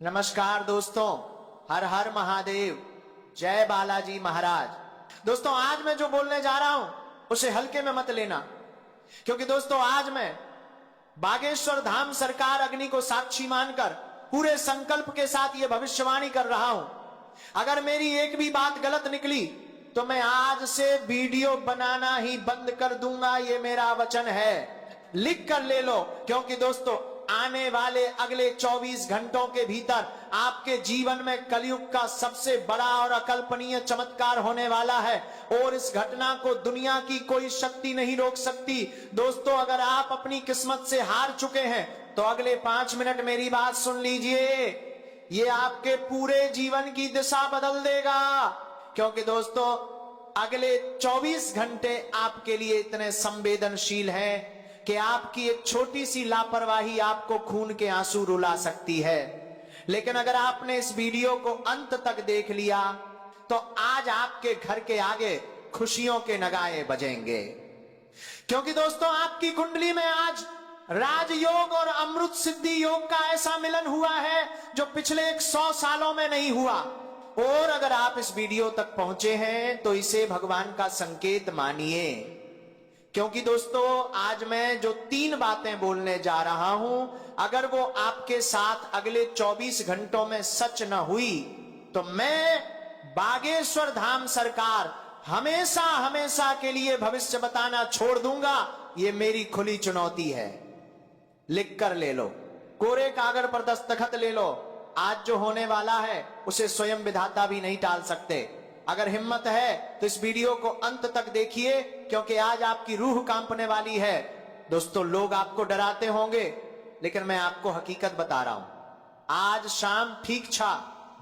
नमस्कार दोस्तों, हर हर महादेव, जय बालाजी महाराज। दोस्तों, आज मैं जो बोलने जा रहा हूं उसे हल्के में मत लेना, क्योंकि दोस्तों आज मैं बागेश्वर धाम सरकार अग्नि को साक्षी मानकर पूरे संकल्प के साथ यह भविष्यवाणी कर रहा हूं। अगर मेरी एक भी बात गलत निकली तो मैं आज से वीडियो बनाना ही बंद कर दूंगा, ये मेरा वचन है। लिख कर ले लो, क्योंकि दोस्तों आने वाले अगले 24 घंटों के भीतर आपके जीवन में कलयुग का सबसे बड़ा और अकल्पनीय चमत्कार होने वाला है, और इस घटना को दुनिया की कोई शक्ति नहीं रोक सकती। दोस्तों, अगर आप अपनी किस्मत से हार चुके हैं तो अगले 5 मिनट मेरी बात सुन लीजिए, ये आपके पूरे जीवन की दिशा बदल देगा। क्योंकि दोस्तों अगले 24 घंटे आपके लिए इतने संवेदनशील हैं कि आपकी एक छोटी सी लापरवाही आपको खून के आंसू रुला सकती है। लेकिन अगर आपने इस वीडियो को अंत तक देख लिया तो आज आपके घर के आगे खुशियों के नगाड़े बजेंगे, क्योंकि दोस्तों आपकी कुंडली में आज राजयोग और अमृत सिद्धि योग का ऐसा मिलन हुआ है जो पिछले 100 सालों में नहीं हुआ। और अगर आप इस वीडियो तक पहुंचे हैं तो इसे भगवान का संकेत मानिए, क्योंकि दोस्तों आज मैं जो 3 बातें बोलने जा रहा हूं, अगर वो आपके साथ अगले 24 घंटों में सच न हुई तो मैं बागेश्वर धाम सरकार हमेशा हमेशा के लिए भविष्य बताना छोड़ दूंगा। ये मेरी खुली चुनौती है। लिख कर ले लो, कोरे कागज पर दस्तखत ले लो। आज जो होने वाला है उसे स्वयं विधाता भी नहीं टाल सकते। अगर हिम्मत है तो इस वीडियो को अंत तक देखिए, क्योंकि आज आपकी रूह कांपने वाली है। दोस्तों, लोग आपको डराते होंगे, लेकिन मैं आपको हकीकत बता रहा हूं। आज शाम ठीक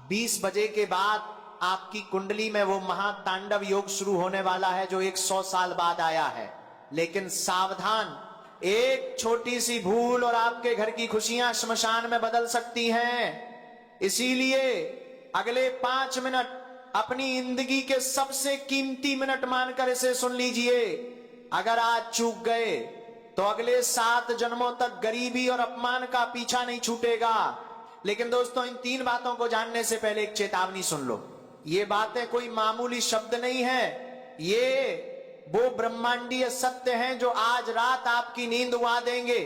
20 बजे के बाद आपकी कुंडली में वो महातांडव योग शुरू होने वाला है जो 100 साल बाद आया है। लेकिन सावधान, एक छोटी सी भूल और आपके घर की खुशियां श्मशान में बदल सकती हैं। इसीलिए अगले 5 मिनट अपनी जिंदगी के सबसे कीमती मिनट मानकर इसे सुन लीजिए। अगर आज चूक गए तो अगले 7 जन्मों तक गरीबी और अपमान का पीछा नहीं छूटेगा। लेकिन दोस्तों, इन 3 बातों को जानने से पहले एक चेतावनी सुन लो। ये बातें कोई मामूली शब्द नहीं है, ये वो ब्रह्मांडीय सत्य हैं जो आज रात आपकी नींद उड़ा देंगे।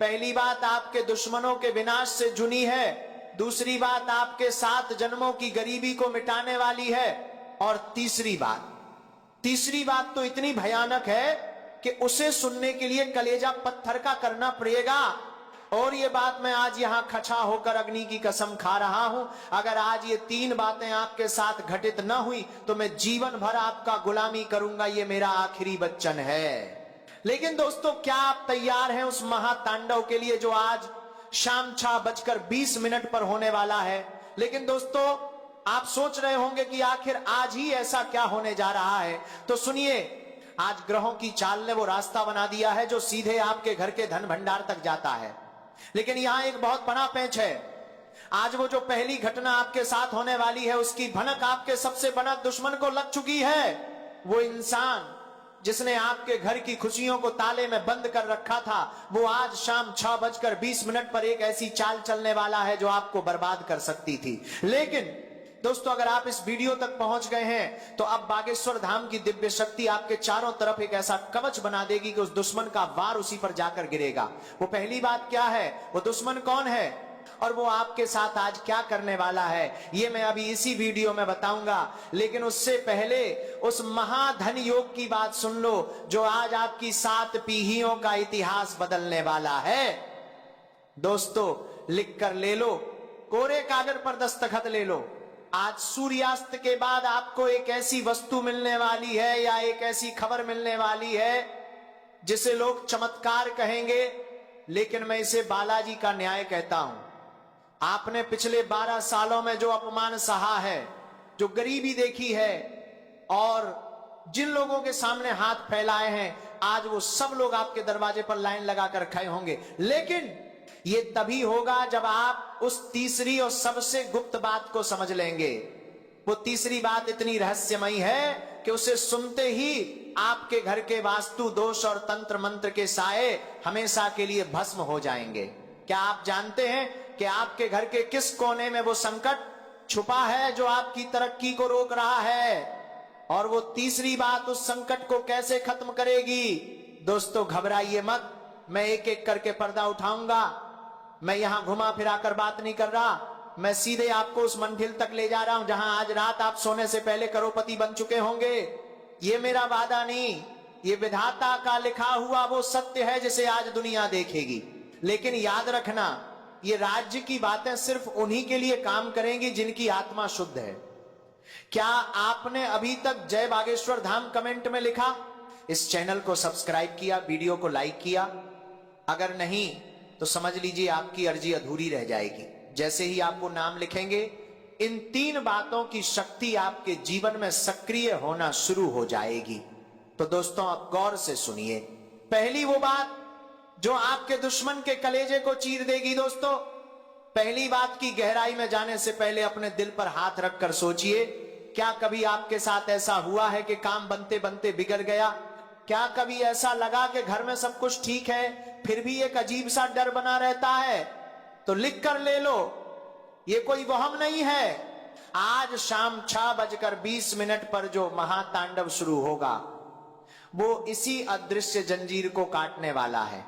पहली बात आपके दुश्मनों के विनाश से जुनी है, दूसरी बात आपके 7 जन्मों की गरीबी को मिटाने वाली है, और तीसरी बात तो इतनी भयानक है कि उसे सुनने के लिए कलेजा पत्थर का करना पड़ेगा। और ये बात मैं आज यहां खचा होकर अग्नि की कसम खा रहा हूं, अगर आज ये 3 बातें आपके साथ घटित न हुई तो मैं जीवन भर आपका गुलामी करूंगा। ये मेरा आखिरी वचन है। लेकिन दोस्तों, क्या आप तैयार हैं उस महातांडव के लिए जो आज शाम 6:20 पर होने वाला है? लेकिन दोस्तों, आप सोच रहे होंगे कि आखिर आज ही ऐसा क्या होने जा रहा है, तो सुनिए। आज ग्रहों की चाल ने वो रास्ता बना दिया है जो सीधे आपके घर के धन भंडार तक जाता है। लेकिन यहां एक बहुत बड़ा पेंच है। आज वो जो पहली घटना आपके साथ होने वाली है उसकी भनक आपके सबसे बड़ा दुश्मन को लग चुकी है। वो इंसान जिसने आपके घर की खुशियों को ताले में बंद कर रखा था, वो आज शाम 6:20 पर एक ऐसी चाल चलने वाला है जो आपको बर्बाद कर सकती थी। लेकिन दोस्तों, अगर आप इस वीडियो तक पहुंच गए हैं तो अब बागेश्वर धाम की दिव्य शक्ति आपके चारों तरफ एक ऐसा कवच बना देगी कि उस दुश्मन का वार उसी पर जाकर गिरेगा। वो पहली बात क्या है, वो दुश्मन कौन है और वो आपके साथ आज क्या करने वाला है, ये मैं अभी इसी वीडियो में बताऊंगा। लेकिन उससे पहले उस महाधन योग की बात सुन लो जो आज आपकी 7 पीढ़ियों का इतिहास बदलने वाला है। दोस्तों, लिख कर ले लो, कोरे कागज पर दस्तखत ले लो। आज सूर्यास्त के बाद आपको एक ऐसी वस्तु मिलने वाली है या एक ऐसी खबर मिलने वाली है जिसे लोग चमत्कार कहेंगे, लेकिन मैं इसे बालाजी का न्याय कहता हूं। आपने पिछले 12 सालों में जो अपमान सहा है, जो गरीबी देखी है और जिन लोगों के सामने हाथ फैलाए हैं, आज वो सब लोग आपके दरवाजे पर लाइन लगाकर खड़े होंगे। लेकिन ये तभी होगा जब आप उस तीसरी और सबसे गुप्त बात को समझ लेंगे। वो तीसरी बात इतनी रहस्यमयी है कि उसे सुनते ही आपके घर के वास्तु दोष और तंत्र मंत्र के साए हमेशा के लिए भस्म हो जाएंगे। क्या आप जानते हैं कि कि आपके घर के किस कोने में वो संकट छुपा है जो आपकी तरक्की को रोक रहा है, और वो तीसरी बात उस संकट को कैसे खत्म करेगी। दोस्तों घबराइए मत, मैं एक एक करके पर्दा उठाऊंगा। मैं यहां घुमा फिरा कर बात नहीं कर रहा, मैं सीधे आपको उस मंजिल तक ले जा रहा हूं जहां आज रात आप सोने से पहले करोड़पति बन चुके होंगे। ये मेरा वादा नहीं, ये विधाता का लिखा हुआ वो सत्य है जिसे आज दुनिया देखेगी। लेकिन याद रखना, ये राज्य की बातें सिर्फ उन्हीं के लिए काम करेंगी जिनकी आत्मा शुद्ध है। क्या आपने अभी तक जय बागेश्वर धाम कमेंट में लिखा? इस चैनल को सब्सक्राइब किया, वीडियो को लाइक किया? अगर नहीं तो समझ लीजिए आपकी अर्जी अधूरी रह जाएगी। जैसे ही आप वो नाम लिखेंगे, इन 3 बातों की शक्ति आपके जीवन में सक्रिय होना शुरू हो जाएगी। तो दोस्तों आप गौर से सुनिए। पहली वो बात जो आपके दुश्मन के कलेजे को चीर देगी। दोस्तों पहली बात की गहराई में जाने से पहले अपने दिल पर हाथ रखकर सोचिए, क्या कभी आपके साथ ऐसा हुआ है कि काम बनते बनते बिगड़ गया? क्या कभी ऐसा लगा कि घर में सब कुछ ठीक है फिर भी एक अजीब सा डर बना रहता है? तो लिख कर ले लो, ये कोई वहम नहीं है। आज शाम 6:20 पर जो महातांडव शुरू होगा वो इसी अदृश्य जंजीर को काटने वाला है।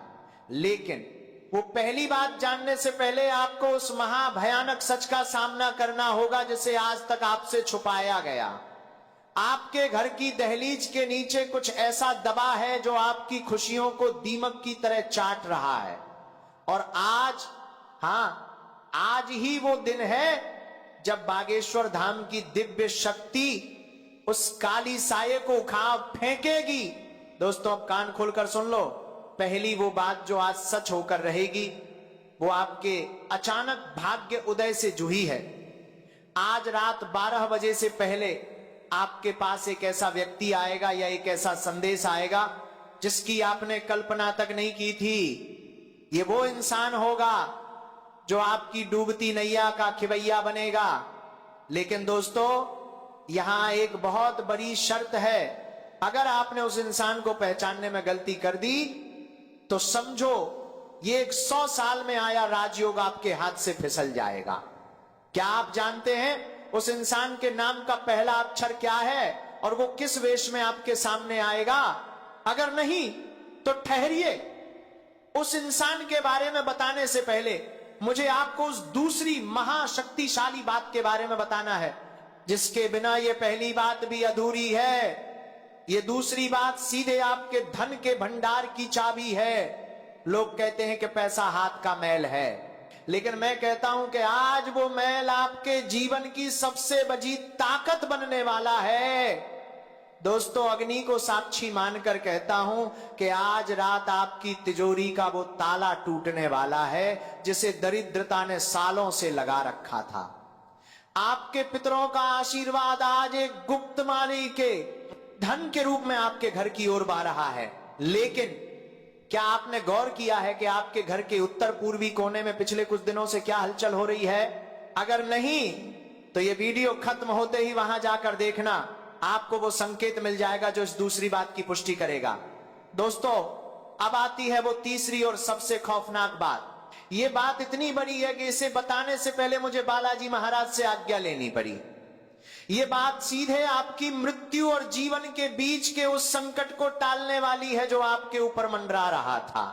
लेकिन वो पहली बात जानने से पहले आपको उस महाभयानक सच का सामना करना होगा जिसे आज तक आपसे छुपाया गया। आपके घर की दहलीज के नीचे कुछ ऐसा दबा है जो आपकी खुशियों को दीमक की तरह चाट रहा है। और आज, हाँ, आज ही वो दिन है जब बागेश्वर धाम की दिव्य शक्ति उस काली साये को उखाड़ फेंकेगी। दोस्तों अब कान खोलकर सुन लो। पहली वो बात जो आज सच होकर रहेगी वो आपके अचानक भाग्य उदय से जुड़ी है। आज रात 12 बजे से पहले आपके पास एक ऐसा व्यक्ति आएगा या एक ऐसा संदेश आएगा जिसकी आपने कल्पना तक नहीं की थी। ये वो इंसान होगा जो आपकी डूबती नैया का खिवैया बनेगा। लेकिन दोस्तों यहां एक बहुत बड़ी शर्त है, अगर आपने उस इंसान को पहचानने में गलती कर दी तो समझो ये 100 साल में आया राजयोग आपके हाथ से फिसल जाएगा। क्या आप जानते हैं उस इंसान के नाम का पहला अक्षर क्या है और वो किस वेश में आपके सामने आएगा? अगर नहीं तो ठहरिए, उस इंसान के बारे में बताने से पहले मुझे आपको उस दूसरी महाशक्तिशाली बात के बारे में बताना है जिसके बिना ये पहली बात भी अधूरी है। ये दूसरी बात सीधे आपके धन के भंडार की चाबी है। लोग कहते हैं कि पैसा हाथ का मैल है, लेकिन मैं कहता हूं कि आज वो मैल आपके जीवन की सबसे बड़ी ताकत बनने वाला है। दोस्तों अग्नि को साक्षी मानकर कहता हूं कि आज रात आपकी तिजोरी का वो ताला टूटने वाला है जिसे दरिद्रता ने सालों से लगा रखा था। आपके पितरों का आशीर्वाद आज एक गुप्त माली के धन के रूप में आपके घर की ओर बह रहा है। लेकिन क्या आपने गौर किया है कि आपके घर के उत्तर पूर्वी कोने में पिछले कुछ दिनों से क्या हलचल हो रही है? अगर नहीं तो ये वीडियो खत्म होते ही वहां जाकर देखना, आपको वो संकेत मिल जाएगा जो इस दूसरी बात की पुष्टि करेगा। दोस्तों अब आती है वो तीसरी और सबसे खौफनाक बात। ये बात इतनी बड़ी है कि इसे बताने से पहले मुझे बालाजी महाराज से आज्ञा लेनी पड़ी। ये बात सीधे आपकी मृत्यु और जीवन के बीच के उस संकट को टालने वाली है जो आपके ऊपर मंडरा रहा था।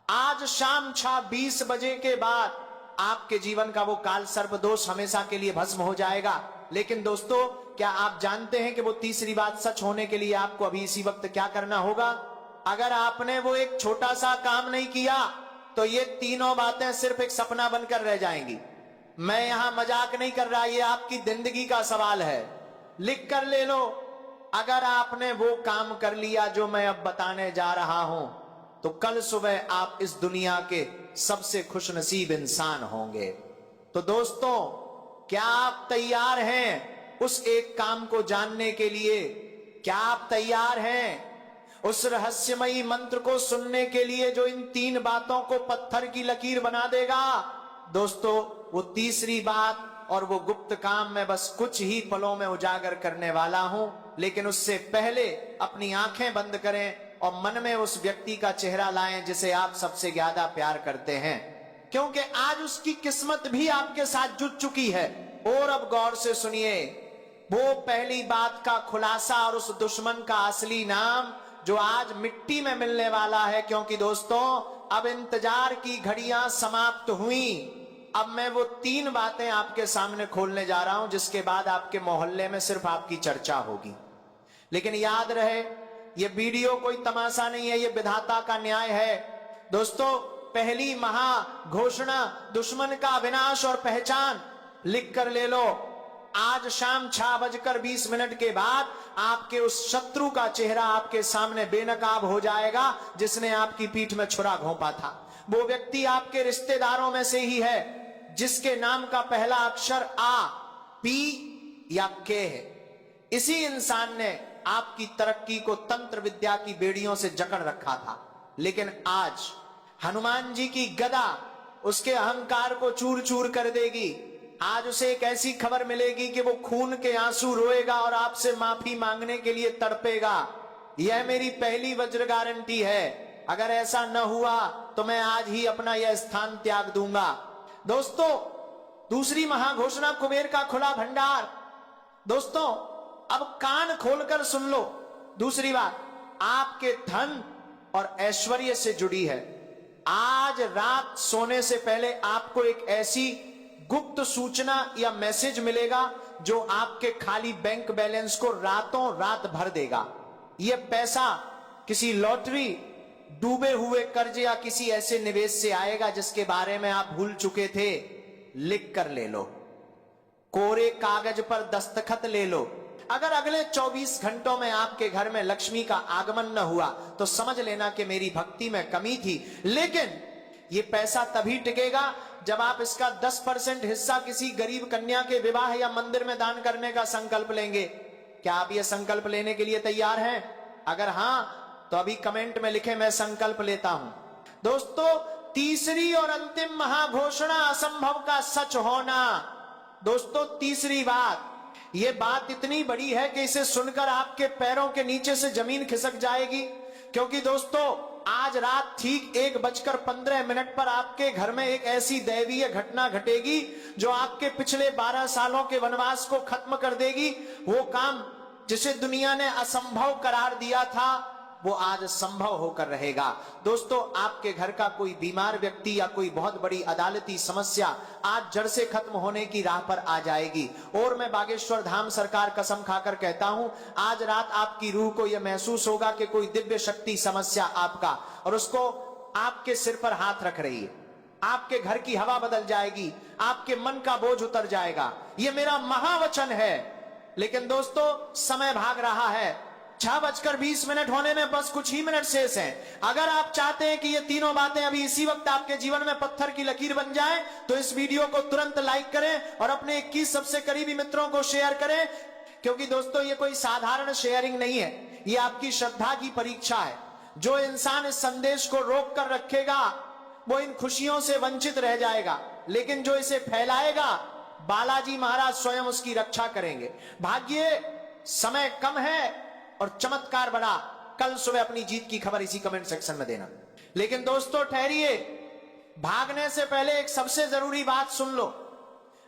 आज शाम 6:20 बजे के बाद आपके जीवन का वो काल सर्प दोष हमेशा के लिए भस्म हो जाएगा। लेकिन दोस्तों क्या आप जानते हैं कि वो तीसरी बात सच होने के लिए आपको अभी इसी वक्त क्या करना होगा? अगर आपने वो एक छोटा सा काम नहीं किया तो ये तीनों बातें सिर्फ एक सपना बनकर रह जाएंगी। मैं यहां मजाक नहीं कर रहा, ये आपकी जिंदगी का सवाल है। लिख कर ले लो, अगर आपने वो काम कर लिया जो मैं अब बताने जा रहा हूं तो कल सुबह आप इस दुनिया के सबसे खुशनसीब इंसान होंगे। तो दोस्तों क्या आप तैयार हैं उस एक काम को जानने के लिए? क्या आप तैयार हैं उस रहस्यमयी मंत्र को सुनने के लिए जो इन 3 बातों को पत्थर की लकीर बना देगा? दोस्तों वो तीसरी बात और वो गुप्त काम मैं बस कुछ ही पलों में उजागर करने वाला हूं। लेकिन उससे पहले अपनी आंखें बंद करें और मन में उस व्यक्ति का चेहरा लाएं जिसे आप सबसे ज्यादा प्यार करते हैं। क्योंकि आज उसकी किस्मत भी आपके साथ जुट चुकी है। और अब गौर से सुनिए वो पहली बात का खुलासा और उस दुश्मन का असली नाम जो आज मिट्टी में मिलने वाला है। क्योंकि दोस्तों अब इंतजार की घड़ियां समाप्त हुई। अब मैं वो 3 बातें आपके सामने खोलने जा रहा हूं जिसके बाद आपके मोहल्ले में सिर्फ आपकी चर्चा होगी। लेकिन याद रहे ये वीडियो कोई तमाशा नहीं है, ये विधाता का न्याय है। दोस्तों पहली महाघोषणा दुश्मन का विनाश और पहचान लिख कर ले लो। आज शाम 6:20 के बाद आपके उस शत्रु का चेहरा आपके सामने बेनकाब हो जाएगा जिसने आपकी पीठ में छुरा घोंपा था। वो व्यक्ति आपके रिश्तेदारों में से ही है जिसके नाम का पहला अक्षर आ, पी या के है। इसी इंसान ने आपकी तरक्की को तंत्र विद्या की बेड़ियों से जकड़ रखा था। लेकिन आज हनुमान जी की गदा उसके अहंकार को चूर चूर कर देगी। आज उसे एक ऐसी खबर मिलेगी कि वो खून के आंसू रोएगा और आपसे माफी मांगने के लिए तड़पेगा। यह मेरी पहली वज्र गारंटी है। अगर ऐसा न हुआ तो मैं आज ही अपना यह स्थान त्याग दूंगा। दोस्तों दूसरी महाघोषणा कुबेर का खुला भंडार। दोस्तों अब कान खोलकर सुन लो। दूसरी बात आपके धन और ऐश्वर्य से जुड़ी है। आज रात सोने से पहले आपको एक ऐसी गुप्त सूचना या मैसेज मिलेगा जो आपके खाली बैंक बैलेंस को रातों रात भर देगा। यह पैसा किसी लॉटरी, डूबे हुए कर्ज या किसी ऐसे निवेश से आएगा जिसके बारे में आप भूल चुके थे। लिख कर ले लो, कोरे कागज पर दस्तखत ले लो। अगर अगले 24 घंटों में आपके घर में लक्ष्मी का आगमन न हुआ तो समझ लेना कि मेरी भक्ति में कमी थी। लेकिन यह पैसा तभी टिकेगा जब आप इसका 10% हिस्सा किसी गरीब कन्या के विवाह या मंदिर में दान करने का संकल्प लेंगे। क्या आप यह संकल्प लेने के लिए तैयार हैं? अगर हां तो अभी कमेंट में लिखें मैं संकल्प लेता हूं। दोस्तों तीसरी और अंतिम महाघोषणा असंभव का सच होना। दोस्तों तीसरी बात, यह बात इतनी बड़ी है कि इसे सुनकर आपके पैरों के नीचे से जमीन खिसक जाएगी। क्योंकि दोस्तों आज रात ठीक 1:15 पर आपके घर में एक ऐसी दैवीय घटना घटेगी जो आपके पिछले 12 सालों के वनवास को खत्म कर देगी। वो काम जिसे दुनिया ने असंभव करार दिया था वो आज संभव होकर रहेगा। दोस्तों आपके घर का कोई बीमार व्यक्ति या कोई बहुत बड़ी अदालती समस्या आज जड़ से खत्म होने की राह पर आ जाएगी। और मैं बागेश्वर धाम सरकार कसम खाकर कहता हूं आज रात आपकी रूह को यह महसूस होगा कि कोई दिव्य शक्ति समस्या आपका और उसको आपके सिर पर हाथ रख रही है। आपके घर की हवा बदल जाएगी, आपके मन का बोझ उतर जाएगा। यह मेरा महावचन है। लेकिन दोस्तों समय भाग रहा है। 6:20 होने में बस कुछ ही मिनट शेष हैं। अगर आप चाहते हैं कि ये तीनों बातें अभी इसी वक्त आपके जीवन में पत्थर की लकीर बन जाएं, तो इस वीडियो को तुरंत लाइक करें और अपने 21 सबसे करीबी मित्रों को शेयर करें। क्योंकि दोस्तों ये कोई साधारण शेयरिंग नहीं है, ये आपकी श्रद्धा की परीक्षा है। जो इंसान इस संदेश को रोक कर रखेगा वो इन खुशियों से वंचित रह जाएगा, लेकिन जो इसे फैलाएगा बालाजी महाराज स्वयं उसकी रक्षा करेंगे। भाग्य समय कम है और चमत्कार बड़ा। कल सुबह अपनी जीत की खबर इसी कमेंट सेक्शन में देना। लेकिन दोस्तों ठहरिए, भागने से पहले एक सबसे जरूरी बात सुन लो।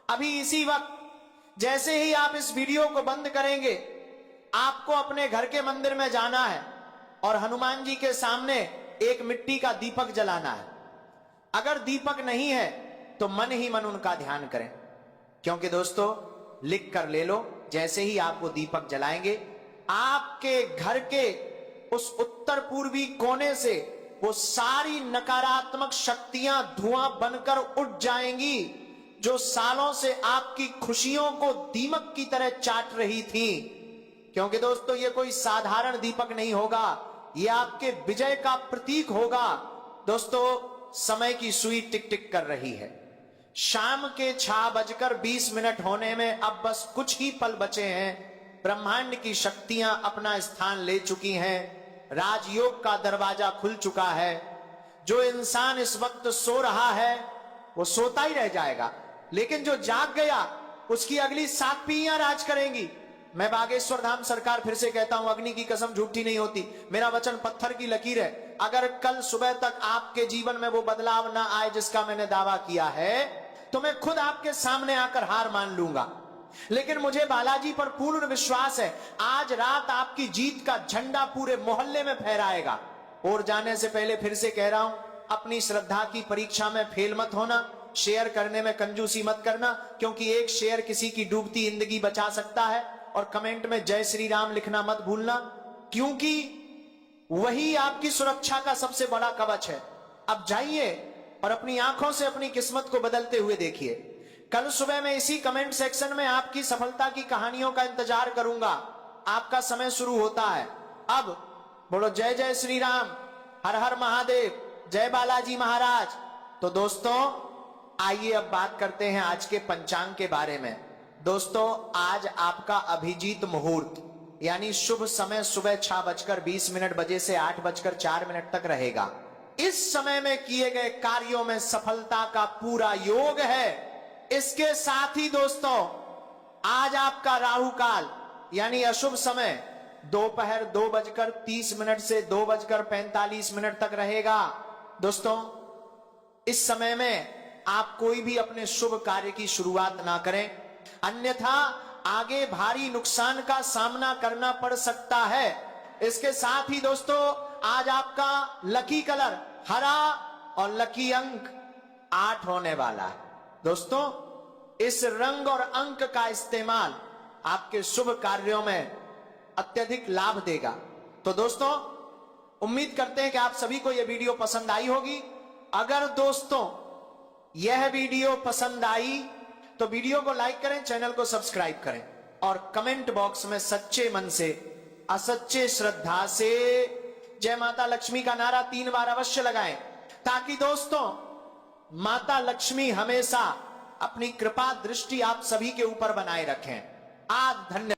अभी इसी वक्त जैसे ही आप इस वीडियो को बंद करेंगे आपको अपने घर के मंदिर में जाना है और हनुमान जी के सामने एक मिट्टी का दीपक जलाना है। अगर दीपक नहीं है तो मन ही मन उनका ध्यान करें। क्योंकि दोस्तों लिख कर ले लो, जैसे ही आप वो दीपक जलाएंगे आपके घर के उस उत्तर पूर्वी कोने से वो सारी नकारात्मक शक्तियां धुआं बनकर उठ जाएंगी जो सालों से आपकी खुशियों को दीमक की तरह चाट रही थी। क्योंकि दोस्तों ये कोई साधारण दीपक नहीं होगा, ये आपके विजय का प्रतीक होगा। दोस्तों समय की सुई टिक टिक कर रही है। शाम के 6:20 होने में अब बस कुछ ही पल बचे हैं। ब्रह्मांड की शक्तियां अपना स्थान ले चुकी हैं। राजयोग का दरवाजा खुल चुका है। जो इंसान इस वक्त सो रहा है वो सोता ही रह जाएगा, लेकिन जो जाग गया उसकी अगली 7 पीढ़ियां राज करेंगी। मैं बागेश्वर धाम सरकार फिर से कहता हूं, अग्नि की कसम झूठी नहीं होती, मेरा वचन पत्थर की लकीर है। अगर कल सुबह तक आपके जीवन में वो बदलाव ना आए जिसका मैंने दावा किया है, तो मैं खुद आपके सामने आकर हार मान लूंगा। लेकिन मुझे बालाजी पर पूर्ण विश्वास है, आज रात आपकी जीत का झंडा पूरे मोहल्ले में फहराएगा। और जाने से पहले फिर से कह रहा हूं, अपनी श्रद्धा की परीक्षा में फेल मत होना, शेयर करने में कंजूसी मत करना, क्योंकि एक शेयर किसी की डूबती जिंदगी बचा सकता है। और कमेंट में जय श्री राम लिखना मत भूलना, क्योंकि वही आपकी सुरक्षा का सबसे बड़ा कवच है। अब जाइए और अपनी आंखों से अपनी किस्मत को बदलते हुए देखिए। कल सुबह मैं इसी कमेंट सेक्शन में आपकी सफलता की कहानियों का इंतजार करूंगा। आपका समय शुरू होता है अब। बोलो जय जय श्री राम, हर हर महादेव, जय बालाजी महाराज। तो दोस्तों आइए अब बात करते हैं आज के पंचांग के बारे में। दोस्तों आज आपका अभिजीत मुहूर्त यानी शुभ समय सुबह 6:20 बजे से 8:04 तक रहेगा। इस समय में किए गए कार्यों में सफलता का पूरा योग है। इसके साथ ही दोस्तों आज आपका राहु काल यानी अशुभ समय दोपहर 2:30 से 2:45 तक रहेगा। दोस्तों इस समय में आप कोई भी अपने शुभ कार्य की शुरुआत ना करें, अन्यथा आगे भारी नुकसान का सामना करना पड़ सकता है। इसके साथ ही दोस्तों आज आपका लकी कलर हरा और लकी अंक 8 होने वाला है। दोस्तों इस रंग और अंक का इस्तेमाल आपके शुभ कार्यों में अत्यधिक लाभ देगा। तो दोस्तों उम्मीद करते हैं कि आप सभी को यह वीडियो पसंद आई होगी। अगर दोस्तों यह वीडियो पसंद आई तो वीडियो को लाइक करें, चैनल को सब्सक्राइब करें और कमेंट बॉक्स में सच्चे मन से असच्चे श्रद्धा से जय माता लक्ष्मी का नारा 3 बार अवश्य लगाएं, ताकि दोस्तों माता लक्ष्मी हमेशा अपनी कृपा दृष्टि आप सभी के ऊपर बनाए रखें। आज धन्यवाद।